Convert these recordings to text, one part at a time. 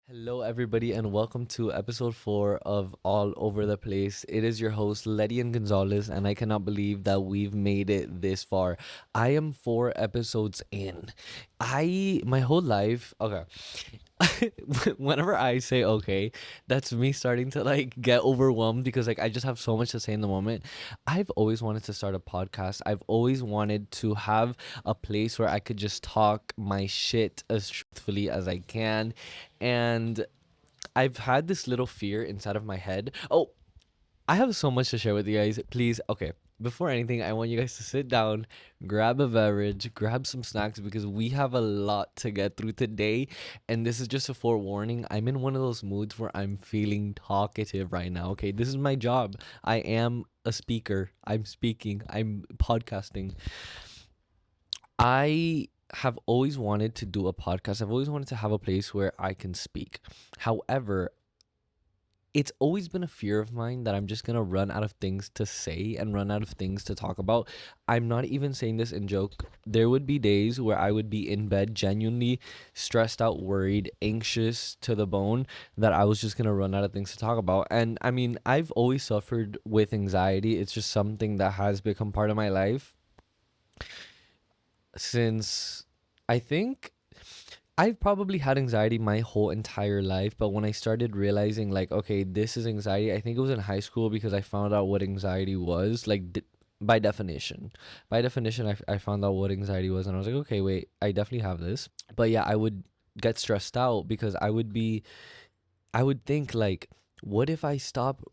Hello, everybody, and welcome to episode 4 of All Over the Place. It is your host, Ledian Gonzalez, and I cannot believe that we've made it this far. I am 4 episodes in. My whole life, okay. Whenever I say okay, that's me starting to get overwhelmed because I just have so much to say in the moment. I've always wanted to start a podcast. I've always wanted to have a place where I could just talk my shit as truthfully as I can. And I've had this little fear inside of my head. Oh, I have so much to share with you guys. Please, okay. Before anything, I want you guys to sit down, grab a beverage, grab some snacks because we have a lot to get through today. And this is just a forewarning. I'm in one of those moods where I'm feeling talkative right now. Okay, this is my job. I am a speaker. I'm speaking. I'm podcasting. I have always wanted to do a podcast. I've always wanted to have a place where I can speak. However, it's always been a fear of mine that I'm just gonna run out of things to say and run out of things to talk about. I'm not even saying this in joke. There would be days where I would be in bed, genuinely stressed out, worried, anxious to the bone, that I was just gonna run out of things to talk about. And I mean, I've always suffered with anxiety. It's just something that has become part of my life since I think I've probably had anxiety my whole entire life, but when I started realizing, okay, this is anxiety, I think it was in high school because I found out what anxiety was, by definition. By definition, I found out what anxiety was, and I was like, okay, wait, I definitely have this. But yeah, I would get stressed out because I would think, what if I stop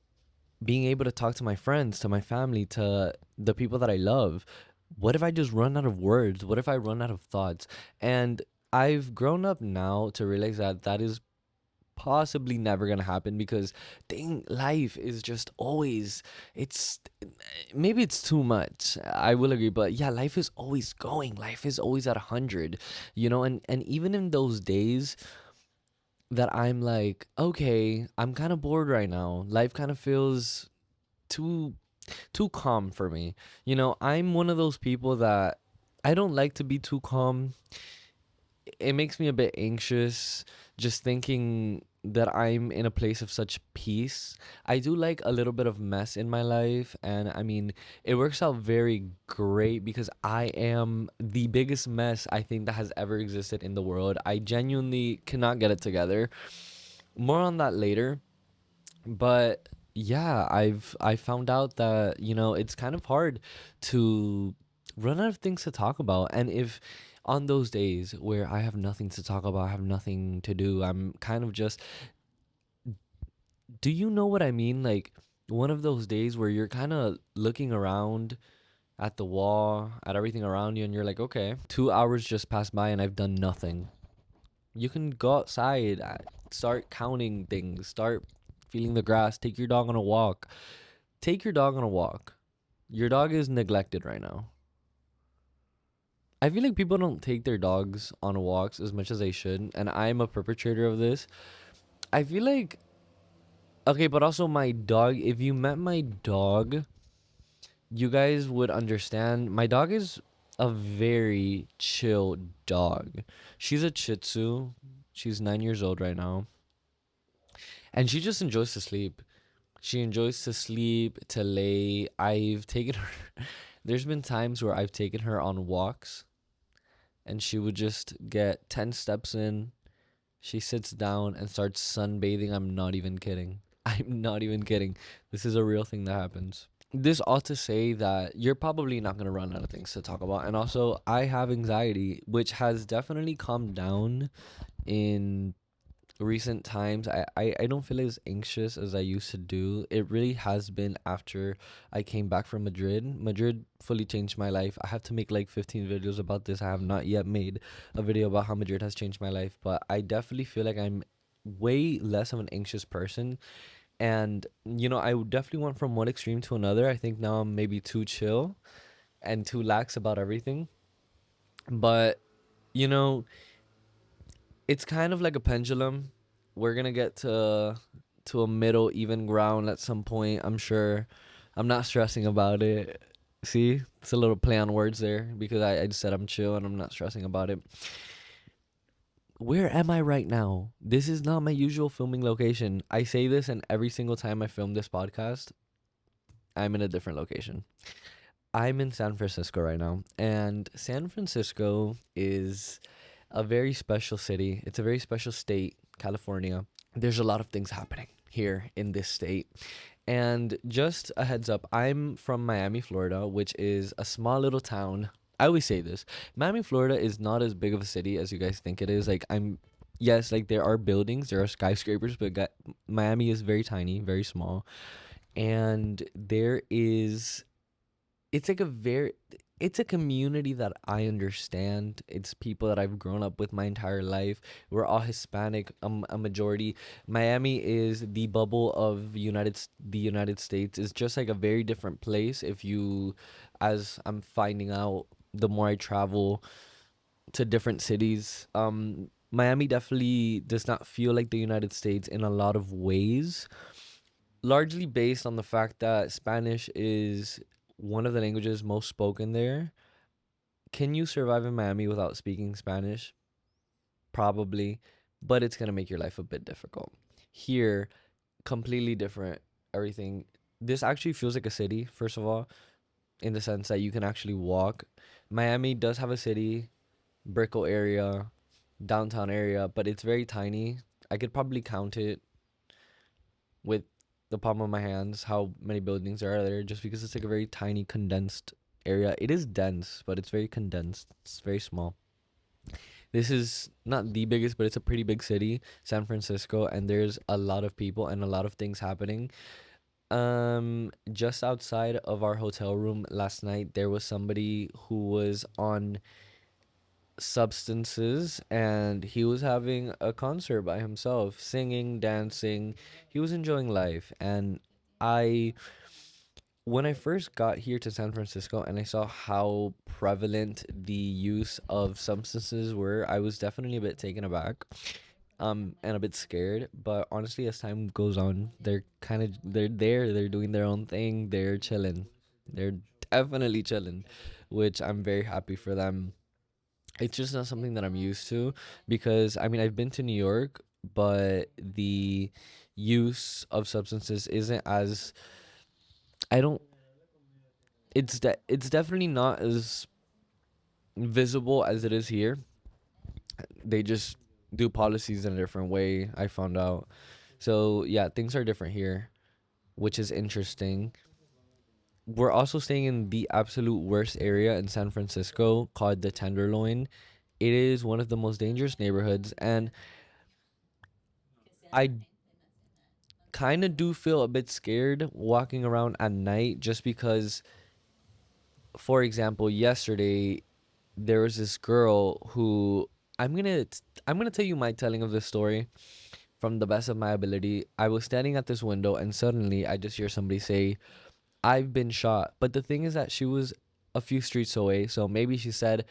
being able to talk to my friends, to my family, to the people that I love? What if I just run out of words? What if I run out of thoughts? And I've grown up now to realize that that is possibly never gonna happen because dang, life is just always, it's maybe it's too much, I will agree, but yeah, life is always going, life is always at 100, and even in those days that I'm like, okay, I'm kind of bored right now, life kind of feels too too calm for me. I'm one of those people that I don't like to be too calm. It makes me a bit anxious just thinking that I'm in a place of such peace. I do like a little bit of mess in my life, and I mean, it works out very great because I am the biggest mess I think that has ever existed in the world. I genuinely cannot get it together. More on that later. But yeah, I found out that, it's kind of hard to run out of things to talk about. And if on those days where I have nothing to talk about, I have nothing to do, I'm kind of just, do you know what I mean? Like one of those days where you're kind of looking around at the wall, at everything around you, and you're like, okay, 2 hours just passed by and I've done nothing. You can go outside, start counting things, start feeling the grass, take your dog on a walk. Take your dog on a walk. Your dog is neglected right now. I feel like people don't take their dogs on walks as much as they should, and I'm a perpetrator of this. I feel like, okay, but also my dog, if you met my dog, you guys would understand. My dog is a very chill dog. She's a Shih Tzu. She's 9 years old right now, and she just enjoys to sleep. She enjoys to sleep, to lay. I've taken her. There's been times where I've taken her on walks and she would just get 10 steps in. She sits down and starts sunbathing. I'm not even kidding. I'm not even kidding. This is a real thing that happens. This ought to say that you're probably not going to run out of things to talk about. And also, I have anxiety, which has definitely calmed down in recent times. I don't feel as anxious as I used to do. It really has been after I came back from Madrid fully changed my life. I have to make like 15 videos about this. I have not yet made a video about how Madrid has changed my life, but I definitely feel like I'm way less of an anxious person. And I would definitely went from one extreme to another. I think now I'm maybe too chill and too lax about everything. But you know it's kind of like a pendulum. We're gonna get to a middle even ground at some point, I'm sure. I'm not stressing about it. See, it's a little play on words there because I just said I'm chill and I'm not stressing about it. where am I right now? This is not my usual filming location. I say this, and every single time I film this podcast, I'm in a different location. I'm in San Francisco right now, and San Francisco is a very special city. It's a very special state, California. There's a lot of things happening here in this state. And just a heads up, I'm from Miami, Florida, which is a small little town. I always say this. Miami, Florida is not as big of a city as you guys think it is. Yes, like there are buildings, there are skyscrapers, but Miami is very tiny, very small. And it's like it's a community that I understand. It's people that I've grown up with my entire life. We're all Hispanic, a majority. Miami is the bubble of the United States. It's just like a very different place. If you, as I'm finding out, the more I travel to different cities, Miami definitely does not feel like the United States in a lot of ways. Largely based on the fact that Spanish is one of the languages most spoken there. Can you survive in Miami without speaking Spanish? Probably, but it's gonna make your life a bit difficult. Here, completely different. Everything. This actually feels like a city, first of all, in the sense that you can actually walk. Miami does have a city, Brickell area, downtown area, but it's very tiny. I could probably count it with the palm of my hands how many buildings are there just because it's like a very tiny condensed area. It is dense, but it's very condensed. It's very small. This is not the biggest, but it's a pretty big city, San Francisco, and there's a lot of people and a lot of things happening. Just outside of our hotel room last night, there was somebody who was on substances and he was having a concert by himself, singing, dancing. He was enjoying life. And I, when I first got here to San Francisco and I saw how prevalent the use of substances were, I was definitely a bit taken aback. And a bit scared, but honestly, as time goes on, they're there, they're doing their own thing, they're chilling, they're definitely chilling, which I'm very happy for them. It's just not something that I'm used to because I mean I've been to New York, but the use of substances isn't as I don't it's definitely not as visible as it is here. They just do policies in a different way, I found out. So, yeah, things are different here, which is interesting. We're also staying in the absolute worst area in San Francisco called the Tenderloin. It is one of the most dangerous neighborhoods, and I kind of do feel a bit scared walking around at night just because, for example, yesterday there was this girl who I'm gonna tell you my telling of this story from the best of my ability. I was standing at this window and suddenly I just hear somebody say, "I've been shot." But the thing is that she was a few streets away, so maybe she said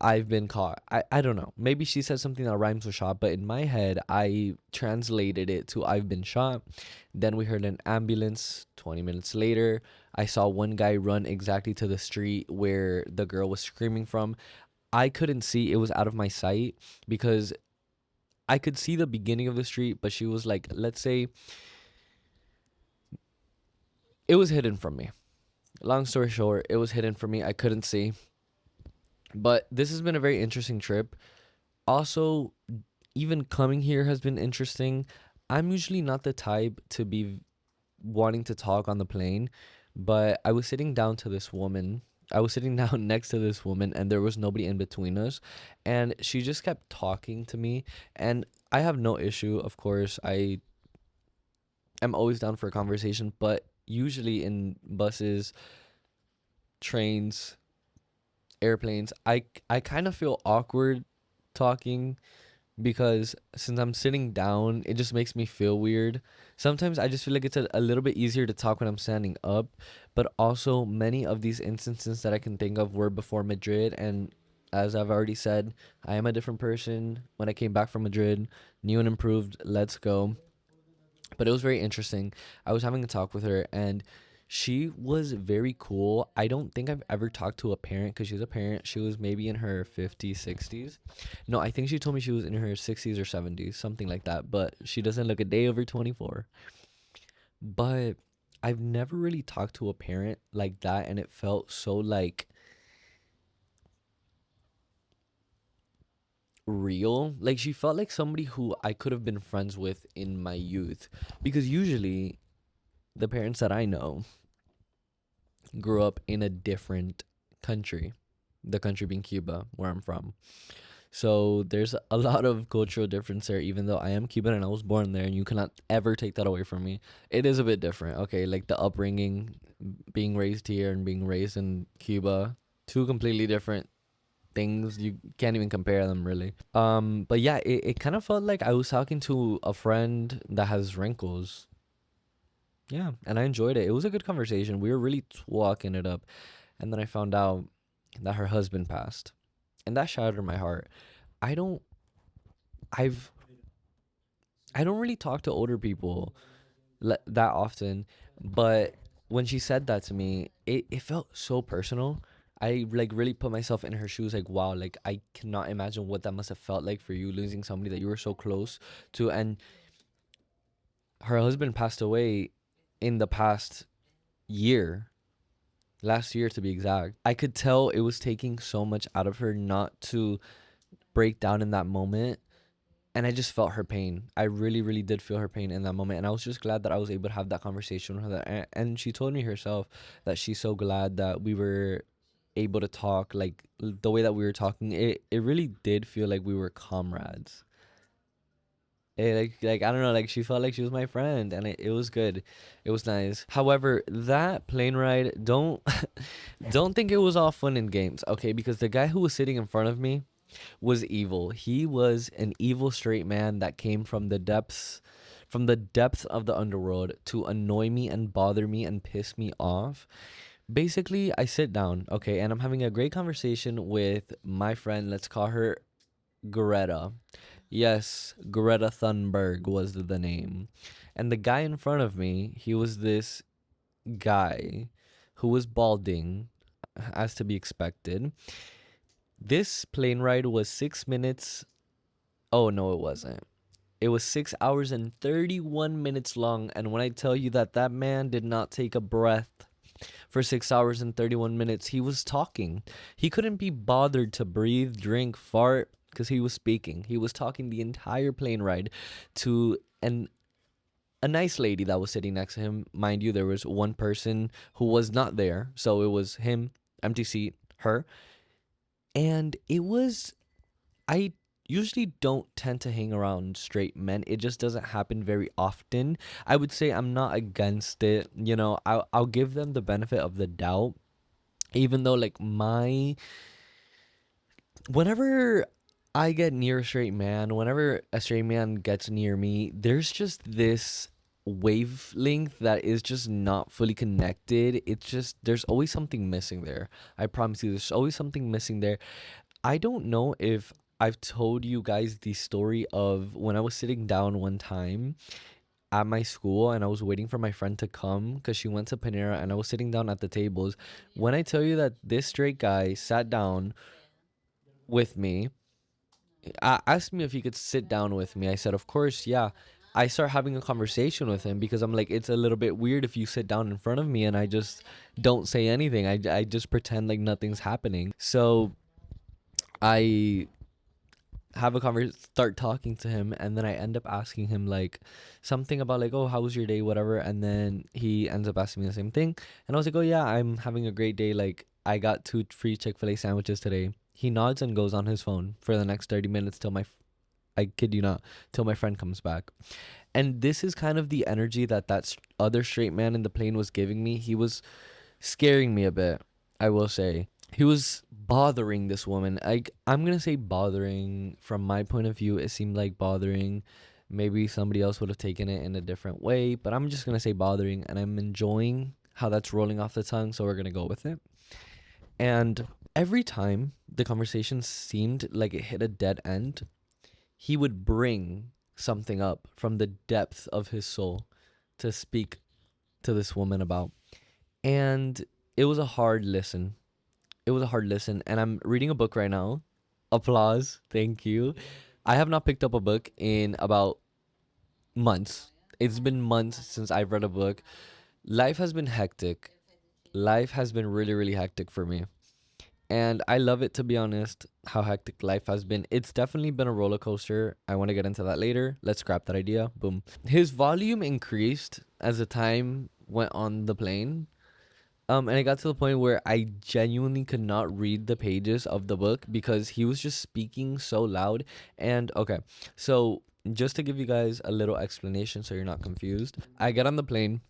I've been caught. I don't know. Maybe she said something that rhymes with shot, but in my head, I translated it to I've been shot. Then we heard an ambulance. 20 minutes later, I saw one guy run exactly to the street where the girl was screaming from. I couldn't see, it was out of my sight because I could see the beginning of the street, but she was like, let's say, it was hidden from me. Long story short, it was hidden from me. I couldn't see. But this has been a very interesting trip. Also, even coming here has been interesting. I'm usually not the type to be wanting to talk on the plane, but I was sitting down to this woman. I was sitting down next to this woman, and there was nobody in between us. And she just kept talking to me. And I have no issue, of course. I am always down for a conversation, but usually in buses, trains, airplanes, I kind of feel awkward talking because since I'm sitting down, it just makes me feel weird. Sometimes I just feel like it's a little bit easier to talk when I'm standing up, but also many of these instances that I can think of were before Madrid, and as I've already said, I am a different person when I came back from Madrid, new and improved. Let's go. But it was very interesting. I was having a talk with her, and She was very cool. I don't think I've ever talked to a parent because she's a parent. She was maybe in her 50s, 60s. No, I think she told me she was in her 60s or 70s, something like that. But she doesn't look a day over 24. But I've never really talked to a parent like that, and it felt so like real. Like she felt like somebody who I could have been friends with in my youth. Because usually the parents that I know grew up in a different country, the country being Cuba, where I'm from. So there's a lot of cultural difference there, even though I am Cuban and I was born there, and you cannot ever take that away from me. It is a bit different, okay? Like the upbringing, being raised here and being raised in Cuba, two completely different things. You can't even compare them really. But yeah, it kind of felt like I was talking to a friend that has wrinkles. Yeah, and I enjoyed it. It was a good conversation. We were really walking it up. And then I found out that her husband passed. And that shattered my heart. I don't I've I don't really talk to older people that often, but when she said that to me, it felt so personal. I like really put myself in her shoes like wow, like I cannot imagine what that must have felt like for you losing somebody that you were so close to, and her husband passed away in the past year, last year to be exact. I could tell it was taking so much out of her not to break down in that moment. And I just felt her pain. I really, really did feel her pain in that moment. And I was just glad that I was able to have that conversation with her. And she told me herself that she's so glad that we were able to talk. Like the way that we were talking, it really did feel like we were comrades. Like I don't know, like she felt like she was my friend, and it was good. It was nice. However, that plane ride, don't don't think it was all fun and games, okay? Because the guy who was sitting in front of me was evil. He was an evil straight man that came from the depths of the underworld to annoy me and bother me and piss me off. Basically, I sit down, okay, and I'm having a great conversation with my friend. Let's call her Greta. Yes, Greta Thunberg was the name. And the guy in front of me, he was this guy who was balding, as to be expected. This plane ride was 6 minutes. Oh, no, it wasn't. It was 6 hours and 31 minutes long. And when I tell you that that man did not take a breath for 6 hours and 31 minutes, he was talking. He couldn't be bothered to breathe, drink, fart because he was speaking. He was talking the entire plane ride to a nice lady that was sitting next to him. Mind you, there was one person who was not there. So it was him, empty seat, her. And it was I usually don't tend to hang around straight men. It just doesn't happen very often. I would say I'm not against it. You know, I'll give them the benefit of the doubt. Even though like my whenever I get near a straight man, whenever a straight man gets near me, there's just this wavelength that is just not fully connected. It's just there's always something missing there. I promise you there's always something missing there. I don't know if I've told you guys the story of when I was sitting down one time at my school and I was waiting for my friend to come because she went to Panera and I was sitting down at the tables. When I tell you that this straight guy sat down with me, asked me if he could sit down with me. I said, of course, yeah. I start having a conversation with him because I'm like, it's a little bit weird if you sit down in front of me and I just don't say anything. I just pretend like nothing's happening. So I have a start talking to him, and then I end up asking him like something about like, oh, how was your day, whatever, and then he ends up asking me the same thing, and I was like, oh yeah, I'm having a great day, like I got 2 free Chick-fil-A sandwiches today. He nods and goes on his phone for the next 30 minutes till I kid you not, till my friend comes back. And this is kind of the energy that other straight man in the plane was giving me. He was scaring me a bit, I will say. He was bothering this woman. I'm gonna say bothering. From my point of view, it seemed like bothering. Maybe somebody else would have taken it in a different way, but I'm just gonna say bothering, and I'm enjoying how that's rolling off the tongue, so we're gonna go with it. And every time the conversation seemed like it hit a dead end, he would bring something up from the depth of his soul to speak to this woman about. And it was a hard listen. It was a hard listen. And I'm reading a book right now. Applause. Thank you. I have not picked up a book in about months. It's been months since I've read a book. Life has been hectic. Life has been really, really hectic for me. And I love it, to be honest, how hectic life has been. It's definitely been a roller coaster. I want to get into that later. Let's scrap that idea. Boom. His volume increased as the time went on the plane. And it got to the point where I genuinely could not read the pages of the book because he was just speaking so loud. And okay, so just to give you guys a little explanation so you're not confused, I get on the plane.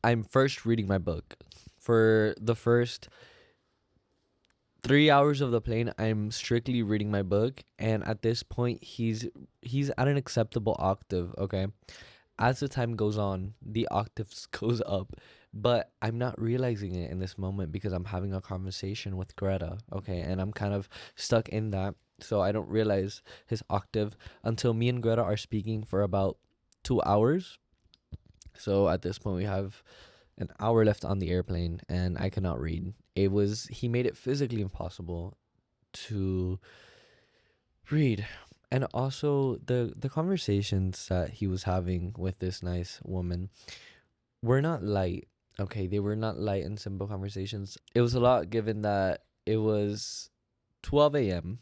I'm first reading my book. For the first 3 hours of the plane, I'm strictly reading my book, and at this point, he's at an acceptable octave. Okay, as the time goes on, the octaves goes up, but I'm not realizing it in this moment because I'm having a conversation with Greta. Okay, and I'm kind of stuck in that, so I don't realize his octave until me and Greta are speaking for about 2 hours. So at this point, we have an hour left on the airplane, and I cannot read. He made it physically impossible to read. And also the conversations that he was having with this nice woman were not light. Okay, they were not light and simple conversations. It was a lot given that it was 12 a.m.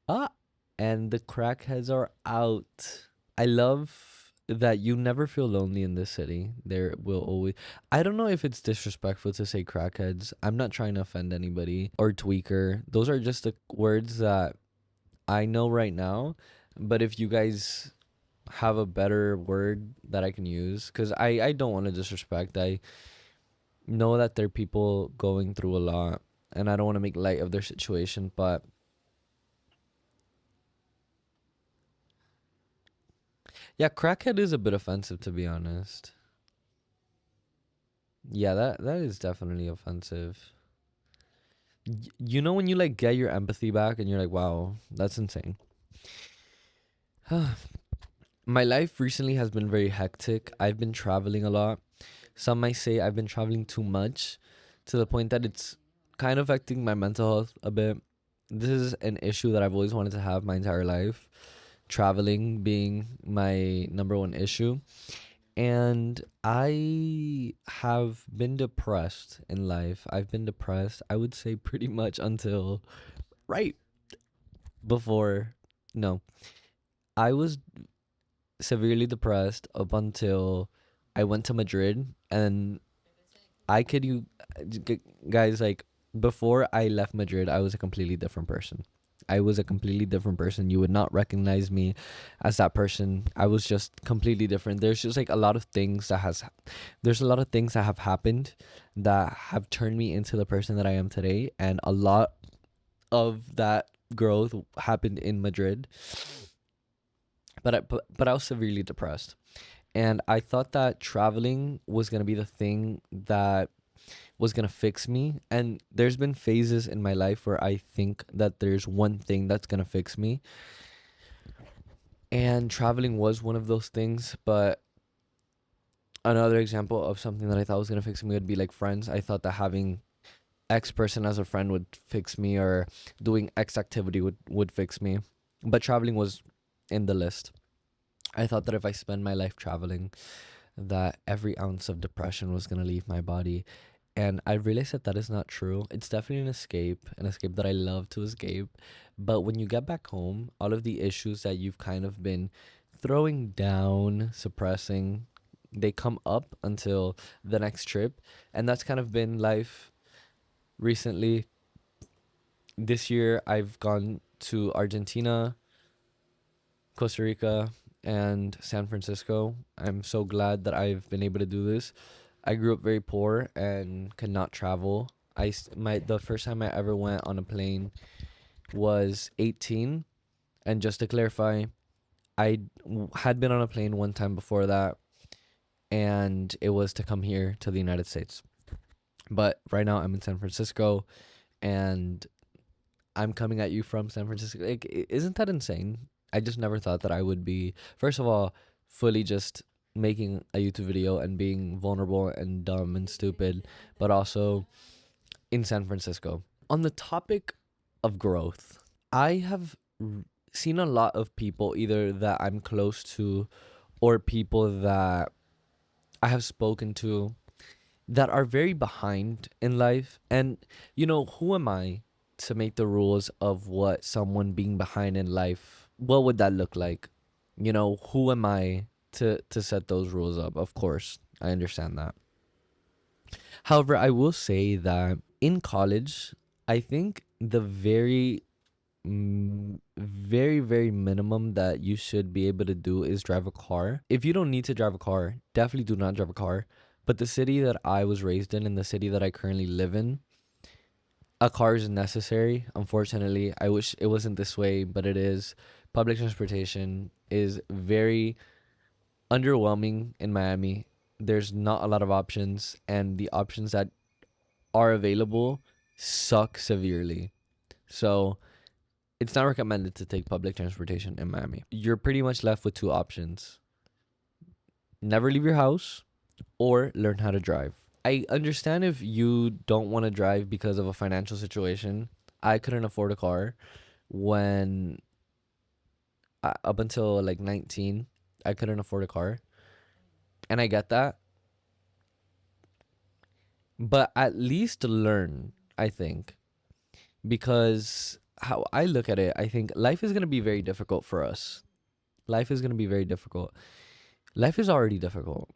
Ah, and the crackheads are out. I love that you never feel lonely in this city. There will always. I don't know if it's disrespectful to say crackheads. I'm not trying to offend anybody or tweaker. Those are just the words that I know right now. But if you guys have a better word that I can use, because I don't want to disrespect. I know that there are people going through a lot, and I don't want to make light of their situation. But yeah, crackhead is a bit offensive, to be honest. Yeah, that is definitely offensive. You know when you like get your empathy back and you're like, wow, that's insane. My life recently has been very hectic. I've been traveling a lot. Some might say I've been traveling too much to the point that it's kind of affecting my mental health a bit. This is an issue that I've always wanted to have my entire life. Traveling being my number one issue. And I have been depressed in life. I've been depressed, I would say, pretty much until right before. No, I was severely depressed up until I went to Madrid. And I kid you guys, like, before I left Madrid, I was a completely different person. I was a completely different person. You would not recognize me as that person. I was just completely different. There's just like a lot of things there's a lot of things that have happened that have turned me into the person that I am today, and a lot of that growth happened in Madrid. But I was severely depressed, and I thought that traveling was gonna be the thing that was gonna fix me. And there's been phases in my life where I think that there's one thing that's gonna fix me, and traveling was one of those things. But another example of something that I thought was gonna fix me would be like friends. I thought that having X person as a friend would fix me, or doing X activity would fix me. But traveling was in the list. I thought that if I spend my life traveling, that every ounce of depression was gonna leave my body. And I realized that that is not true. It's definitely an escape that I love to escape. But when you get back home, all of the issues that you've kind of been throwing down, suppressing, they come up until the next trip. And that's kind of been life recently. This year, I've gone to Argentina, Costa Rica, and San Francisco. I'm so glad that I've been able to do this. I grew up very poor and could not travel. The first time I ever went on a plane was 18, and just to clarify, had been on a plane one time before that, and it was to come here to the United States. But right now I'm in San Francisco, and I'm coming at you from San Francisco. Like, isn't that insane? I just never thought that I would be, first of all, fully just making a YouTube video and being vulnerable and dumb and stupid, but also in San Francisco. On the topic of growth, I have seen a lot of people either that I'm close to or people that I have spoken to that are very behind in life. And, who am I to make the rules of what someone being behind in life, what would that look like? Who am I to set those rules up? Of course, I understand that. However, I will say that in college, I think the very, very minimum that you should be able to do is drive a car. If you don't need to drive a car, definitely do not drive a car. But the city that I was raised in and the city that I currently live in, a car is necessary. Unfortunately, I wish it wasn't this way, but it is. Public transportation is very underwhelming in Miami. There's not a lot of options, and the options that are available suck severely. So it's not recommended to take public transportation in Miami. You're pretty much left with two options: never leave your house or learn how to drive. I understand if you don't want to drive because of a financial situation. I couldn't afford a car when up until like 19. I couldn't afford a car, and I get that. But at least learn, I think, because how I look at it, I think life is going to be very difficult for us. Life is going to be very difficult. Life is already difficult,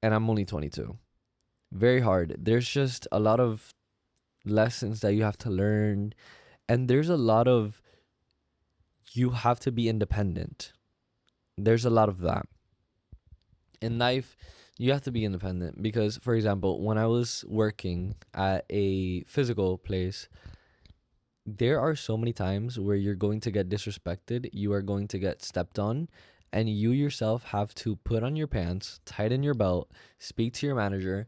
and I'm only 22. Very hard. There's just a lot of lessons that you have to learn, and there's a lot of you have to be independent. There's a lot of that. In life, you have to be independent because, for example, when I was working at a physical place, there are so many times where you're going to get disrespected, you are going to get stepped on, and you yourself have to put on your pants, tighten your belt, speak to your manager.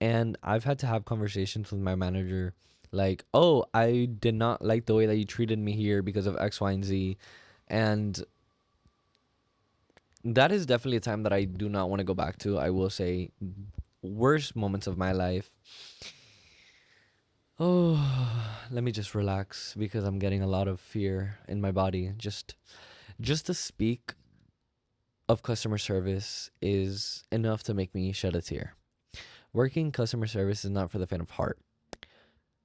And I've had to have conversations with my manager like, oh, I did not like the way that you treated me here because of X, Y, and Z. And that is definitely a time that I do not want to go back to. I will say, worst moments of my life. Oh, let me just relax because I'm getting a lot of fear in my body. Just to speak of customer service is enough to make me shed a tear. Working customer service is not for the faint of heart.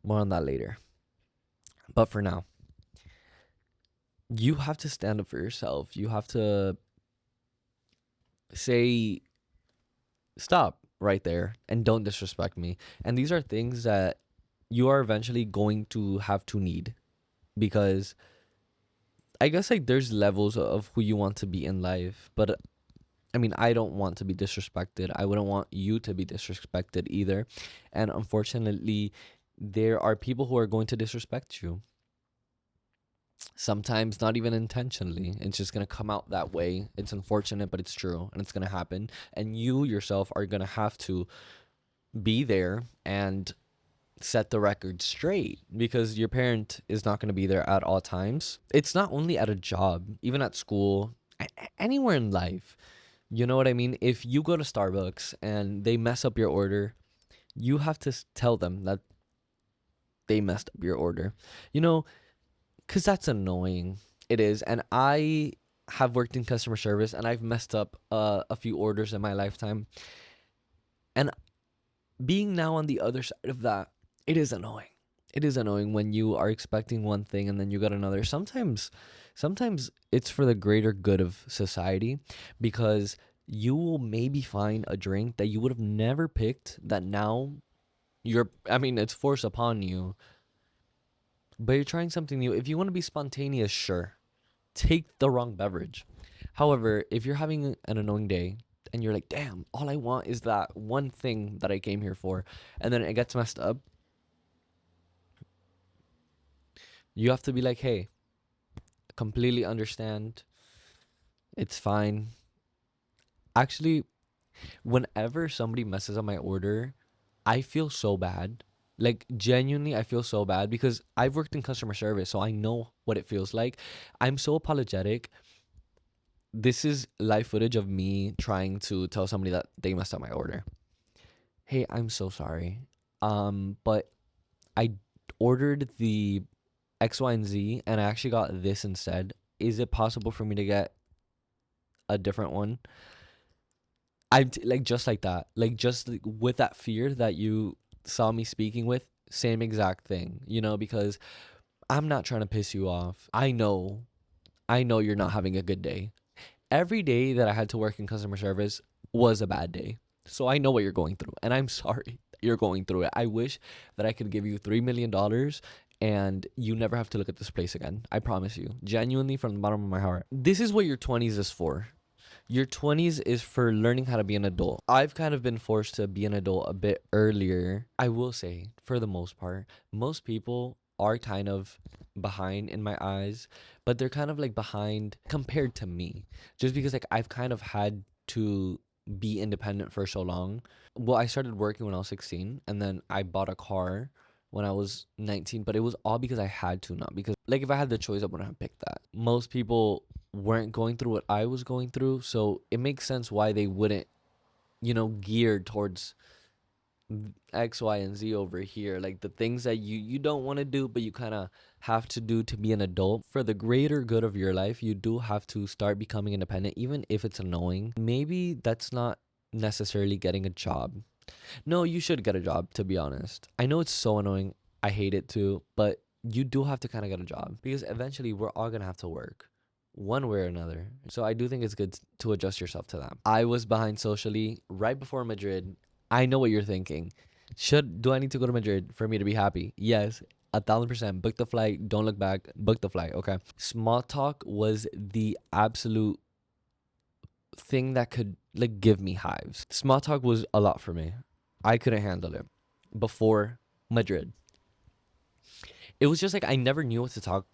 More on that later. But for now, you have to stand up for yourself. You have to say, stop right there and don't disrespect me. And these are things that you are eventually going to have to need because I guess like there's levels of who you want to be in life. But I mean, I don't want to be disrespected. I wouldn't want you to be disrespected either. And unfortunately, there are people who are going to disrespect you. Sometimes not even intentionally. It's just going to come out that way. It's unfortunate, but it's true. And it's going to happen. And you yourself are going to have to be there and set the record straight because your parent is not going to be there at all times. It's not only at a job, even at school, anywhere in life. You know what I mean? If you go to Starbucks and they mess up your order, you have to tell them that they messed up your order. You know, because that's annoying. It is. And I have worked in customer service and I've messed up a few orders in my lifetime. And being now on the other side of that, it is annoying. It is annoying when you are expecting one thing and then you get another. Sometimes it's for the greater good of society because you will maybe find a drink that you would have never picked that now it's forced upon you, but you're trying something new. If you want to be spontaneous, sure, take the wrong beverage. However, if you're having an annoying day and you're like, damn, all I want is that one thing that I came here for, and then it gets messed up, you have to be like, hey, completely understand. It's fine. Actually, whenever somebody messes up my order, I feel so bad. Like, genuinely, I feel so bad because I've worked in customer service, so I know what it feels like. I'm so apologetic. This is live footage of me trying to tell somebody that they messed up my order. Hey, I'm so sorry. But I ordered the X, Y, and Z, and I actually got this instead. Is it possible for me to get a different one? Like just like that, like just like, with that fear that you saw me speaking with, same exact thing, because I'm not trying to piss you off. I know you're not having a good day. Every day that I had to work in customer service was a bad day. So I know what you're going through, and I'm sorry that you're going through it. I wish that I could give you $3 million and you never have to look at this place again. I promise you, genuinely from the bottom of my heart. This is what your 20s is for. Your 20s is for learning how to be an adult. I've kind of been forced to be an adult a bit earlier. I will say, for the most part, most people are kind of behind in my eyes, but they're kind of like behind compared to me. Just because like I've kind of had to be independent for so long. Well, I started working when I was 16, and then I bought a car when I was 19, but it was all because I had to, not because like if I had the choice I wouldn't have picked that. Most people weren't going through what I was going through, so it makes sense why they wouldn't, gear towards X, Y, and Z over here. Like the things that you don't want to do, but you kind of have to do to be an adult. For the greater good of your life, you do have to start becoming independent, even if it's annoying. Maybe that's not necessarily getting a job. No, you should get a job, to be honest. I know it's so annoying. I hate it too, but you do have to kind of get a job because eventually we're all going to have to work one way or another. So I do think it's good to adjust yourself to that. I was behind socially right before Madrid. I know what you're thinking. Do I need to go to Madrid for me to be happy? Yes, 1,000%. Book the flight. Don't look back. Book the flight. Okay. Small talk was the absolute thing that could like give me hives. Small talk was a lot for me. I couldn't handle it before Madrid. It was just like I never knew what to talk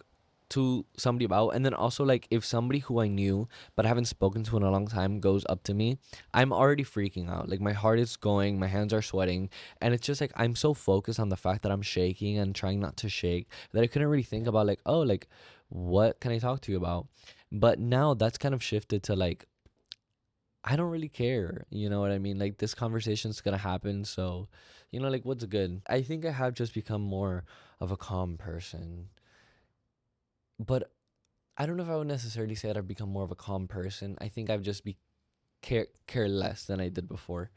to somebody about. And then also like if somebody who I knew but I haven't spoken to in a long time goes up to me, I'm already freaking out. Like my heart is going, my hands are sweating, and it's just like I'm so focused on the fact that I'm shaking and trying not to shake that I couldn't really think about like, oh, like what can I talk to you about? But now that's kind of shifted to like I don't really care. You know what I mean? Like this conversation's gonna happen, so like what's good? I think I have just become more of a calm person. But I don't know if I would necessarily say that I've become more of a calm person. I think I've just be care less than I did before.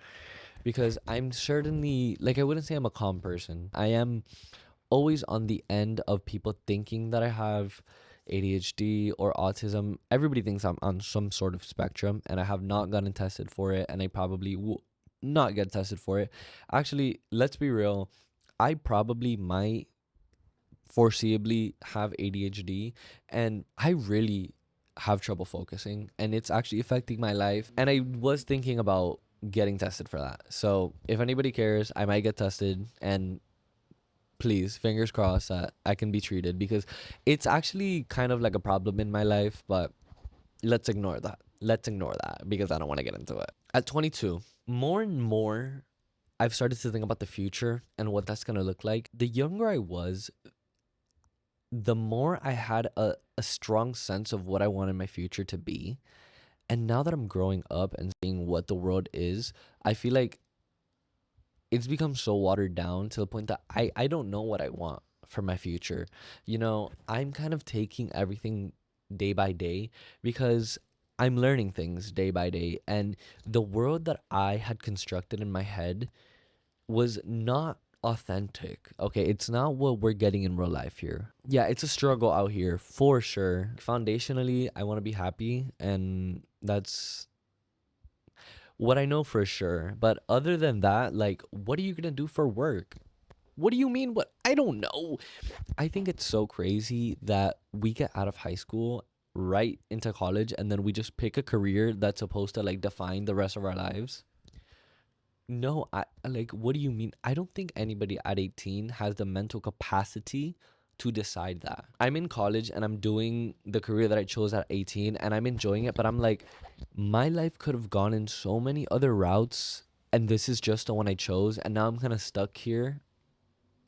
Because I'm certainly like I wouldn't say I'm a calm person. I am always on the end of people thinking that I have ADHD or autism. Everybody thinks I'm on some sort of spectrum, and I have not gotten tested for it, and I probably will not get tested for it. Actually, let's be real. I probably might foreseeably have ADHD, and I really have trouble focusing, and it's actually affecting my life. And I was thinking about getting tested for that. So if anybody cares, I might get tested, and please, fingers crossed that I can be treated because it's actually kind of like a problem in my life, but let's ignore that. Let's ignore that because I don't want to get into it. At 22, more and more I've started to think about the future and what that's going to look like. The younger I was, the more I had a strong sense of what I wanted my future to be. And now that I'm growing up and seeing what the world is, I feel like it's become so watered down to the point that I don't know what I want for my future. I'm kind of taking everything day by day because I'm learning things day by day. And the world that I had constructed in my head was not authentic. Okay, it's not what we're getting in real life here. Yeah, it's a struggle out here for sure. Foundationally, I want to be happy, and that's what I know for sure. But other than that, like, what are you gonna do for work? What do you mean? What? I don't know. I think it's so crazy that we get out of high school right into college and then we just pick a career that's supposed to like define the rest of our lives. No, I like what do you mean? I don't think anybody at 18 has the mental capacity to decide that. I'm in college and I'm doing the career that I chose at 18 and I'm enjoying it, but I'm like my life could have gone in so many other routes and this is just the one I chose and now I'm kind of stuck here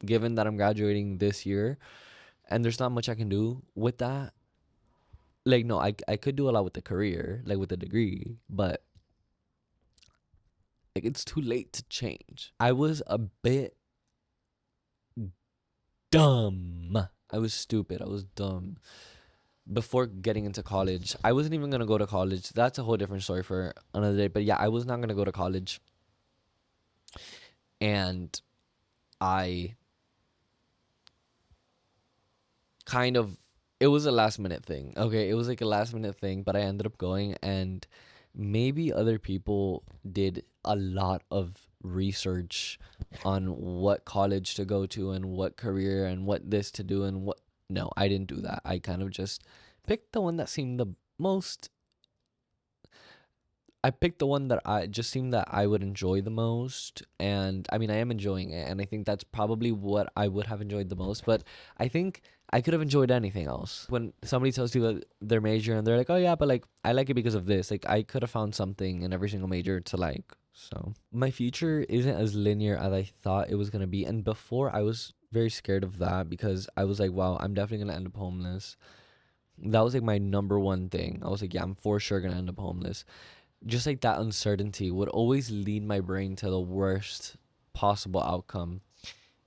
given that I'm graduating this year and there's not much I can do with that. Like, no, I could do a lot with the career, like with the degree, but like it's too late to change. I was a bit dumb. I was stupid. I was dumb before getting into college. I wasn't even gonna go to college. That's a whole different story for another day. But yeah, I was not gonna go to college, and I kind of, it was a last minute thing. Okay, it was like a last minute thing, but I ended up going, and maybe other people did a lot of research on what college to go to and what career and what this to do and what. No, I didn't do that. I kind of just picked the one that seemed the most. I picked the one that I just seemed that I would enjoy the most. And I mean, I am enjoying it. And I think that's probably what I would have enjoyed the most. But I think I could have enjoyed anything else. When somebody tells you that their major and they're like, oh, yeah, but like, I like it because of this. Like, I could have found something in every single major to like. So my future isn't as linear as I thought it was going to be. And before, I was very scared of that because I was like, wow, I'm definitely going to end up homeless. That was like my number one thing. I was like, yeah, I'm for sure going to end up homeless. Just like that uncertainty would always lead my brain to the worst possible outcome.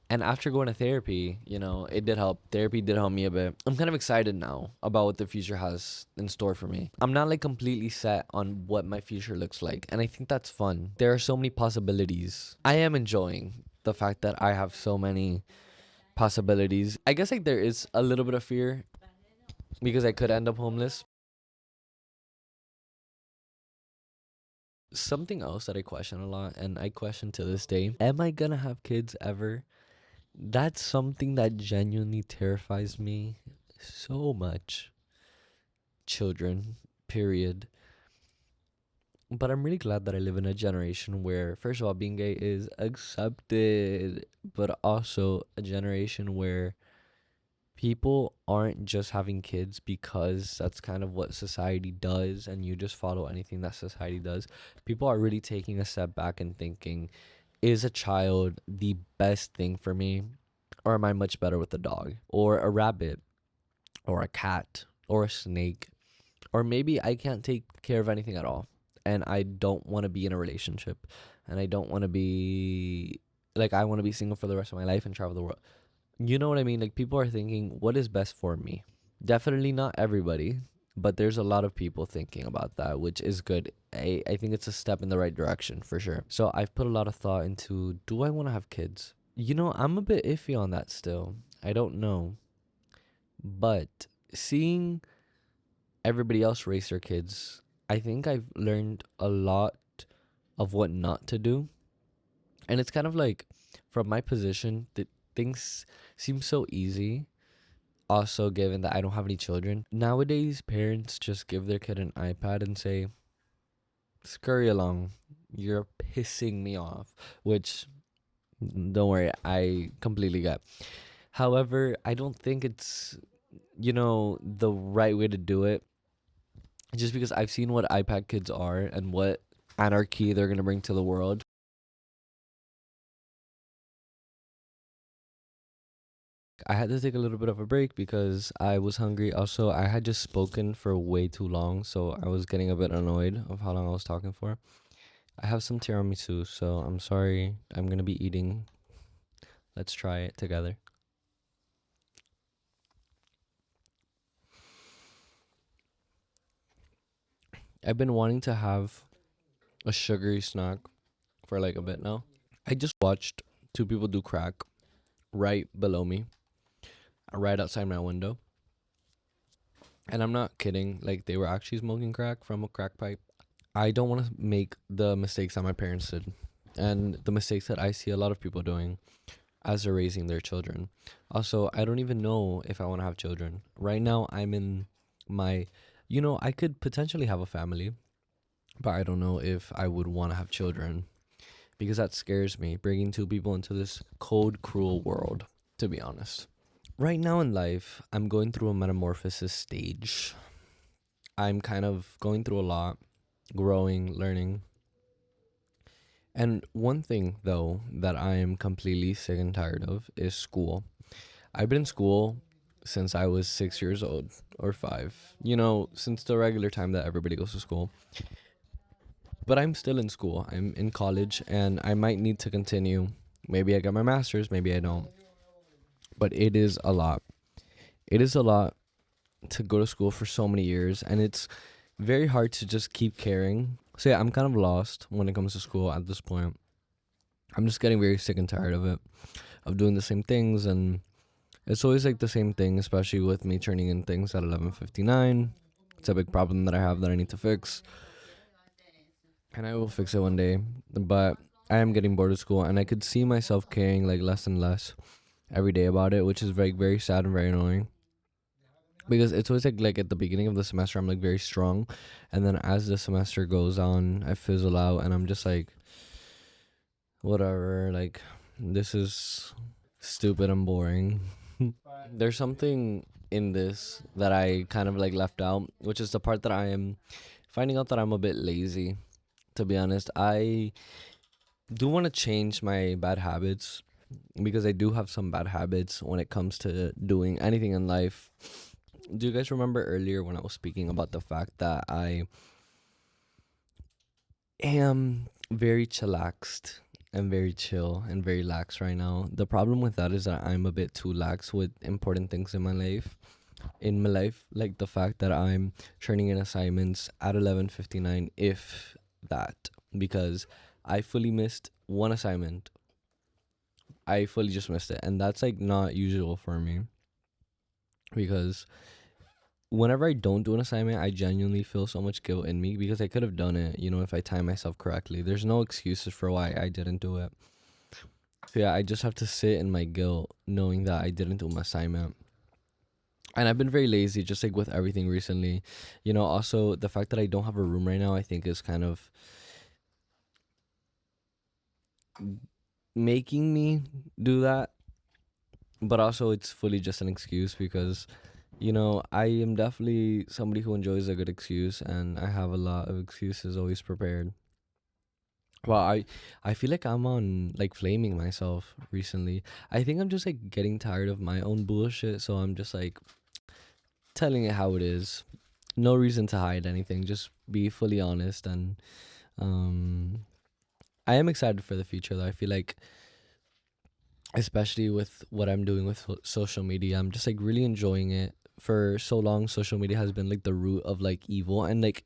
And after going to therapy, it did help. Therapy did help me a bit. I'm kind of excited now about what the future has in store for me. I'm not like completely set on what my future looks like. And I think that's fun. There are so many possibilities. I am enjoying the fact that I have so many possibilities. I guess like there is a little bit of fear because I could end up homeless. Something else that I question a lot, and I question to this day, am I gonna have kids ever? That's something that genuinely terrifies me so much. Children, period. But I'm really glad that I live in a generation where, first of all, being gay is accepted, but also a generation where people aren't just having kids because that's kind of what society does and you just follow anything that society does. People are really taking a step back and thinking, is a child the best thing for me? Or am I much better with a dog or a rabbit or a cat or a snake? Or maybe I can't take care of anything at all and I don't want to be in a relationship and I don't want to be like, I want to be single for the rest of my life and travel the world. You know what I mean? Like, people are thinking, what is best for me? Definitely not everybody, but there's a lot of people thinking about that, which is good. I think it's a step in the right direction for sure. So I've put a lot of thought into, do I want to have kids? I'm a bit iffy on that still. I don't know. But seeing everybody else raise their kids, I think I've learned a lot of what not to do. And it's kind of like, from my position, that things seem so easy. Also, given that I don't have any children, nowadays parents just give their kid an iPad and say, scurry along. You're pissing me off. Which, don't worry, I completely get. However, I don't think it's, the right way to do it. Just because I've seen what iPad kids are and what anarchy they're going to bring to the world. I had to take a little bit of a break because I was hungry. Also, I had just spoken for way too long, so I was getting a bit annoyed of how long I was talking for. I have some tiramisu, so I'm sorry. I'm gonna be eating. Let's try it together. I've been wanting to have a sugary snack for like a bit now. I just watched two people do crack right below me, right outside my window. And I'm not kidding, like they were actually smoking crack from a crack pipe. I don't want to make the mistakes that my parents did and the mistakes that I see a lot of people doing as they're raising their children. Also, I don't even know if I want to have children. Right now, I'm in my, I could potentially have a family, but I don't know if I would want to have children because that scares me, bringing two people into this cold, cruel world, to be honest. Right now in life, I'm going through a metamorphosis stage. I'm kind of going through a lot, growing, learning. And one thing, though, that I am completely sick and tired of is school. I've been in school since I was 6 years old. or 5. Since the regular time that everybody goes to school. But I'm still in school. I'm in college and I might need to continue. Maybe I get my master's, maybe I don't. But it is a lot. It is a lot to go to school for so many years, and it's very hard to just keep caring. So yeah, I'm kind of lost when it comes to school at this point. I'm just getting very sick and tired of it, of doing the same things, and it's always like the same thing, especially with me turning in things at 11:59. It's a big problem that I have that I need to fix, and I will fix it one day. But I am getting bored of school, and I could see myself caring like less and less every day about it, which is very very sad and very annoying. Because it's always like at the beginning of the semester I'm like very strong, and then as the semester goes on I fizzle out and I'm just like whatever, like this is stupid and boring. There's something in this that I kind of like left out, which is the part that I am finding out that I'm a bit lazy. To be honest, I do want to change my bad habits because I do have some bad habits when it comes to doing anything in life. Do you guys remember earlier when I was speaking about the fact that I am very chillaxed and very chill and very lax right now? The problem with that is that I'm a bit too lax with important things in my life. Like the fact that I'm turning in assignments at 11:59, if that, because I fully missed one assignment. I fully just missed it, and that's like not usual for me because whenever I don't do an assignment, I genuinely feel so much guilt in me because I could have done it, if I time myself correctly. There's no excuses for why I didn't do it. So yeah, I just have to sit in my guilt knowing that I didn't do my assignment. And I've been very lazy just like with everything recently. Also the fact that I don't have a room right now, I think is kind of making me do that. But also it's fully just an excuse because I am definitely somebody who enjoys a good excuse, and I have a lot of excuses always prepared. Well, I feel like I'm on like flaming myself recently. I think I'm just like getting tired of my own bullshit, so I'm just like telling it how it is. No reason to hide anything. Just be fully honest, and um I am excited for the future though. I feel like especially with what I'm doing with social media, I'm just like really enjoying it. For so long, social media has been like the root of like evil, and like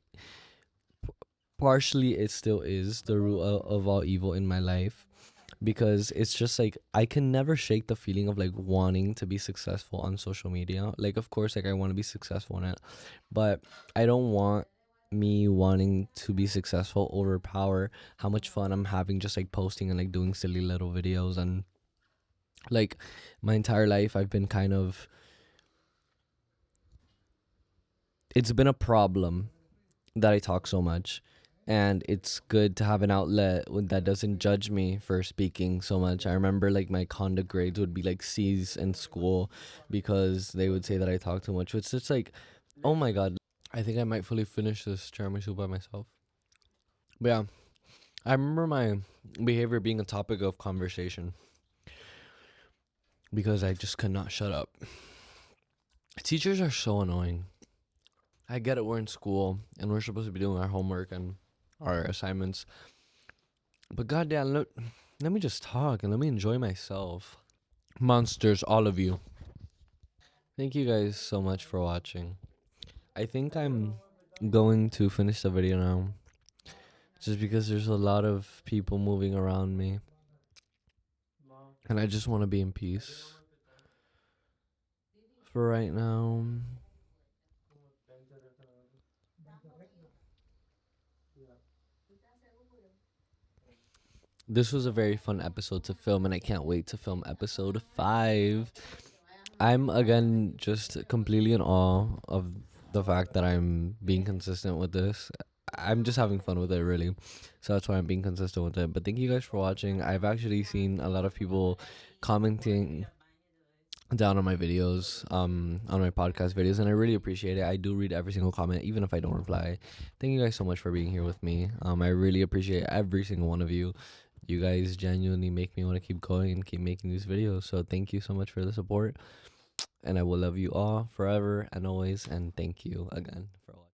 partially it still is the root of all evil in my life because it's just like I can never shake the feeling of like wanting to be successful on social media. Like, of course, like I want to be successful in it, but I don't want me wanting to be successful overpower how much fun I'm having just like posting and like doing silly little videos. And like my entire life I've been kind of, it's been a problem that I talk so much. And it's good to have an outlet that doesn't judge me for speaking so much. I remember like my conduct grades would be like C's in school because they would say that I talk too much. It's just like, oh my god, I think I might fully finish this tiramisu by myself. But yeah, I remember my behavior being a topic of conversation because I just could not shut up. Teachers are so annoying. I get it, we're in school and we're supposed to be doing our homework and our assignments. But goddamn, let me just talk and let me enjoy myself. Monsters, all of you. Thank you guys so much for watching. I think I'm going to finish the video now. Just because there's a lot of people moving around me. And I just want to be in peace. For right now. This was a very fun episode to film, and I can't wait to film episode 5. I'm again just completely in awe of the fact that I'm being consistent with this. I'm just having fun with it, really. So that's why I'm being consistent with it. But thank you guys for watching. I've actually seen a lot of people commenting down on my videos, on my podcast videos, and I really appreciate it. I do read every single comment, even if I don't reply. Thank you guys so much for being here with me. I really appreciate every single one of you. You guys genuinely make me want to keep going and keep making these videos. So thank you so much for the support. And I will love you all forever and always. And thank you again.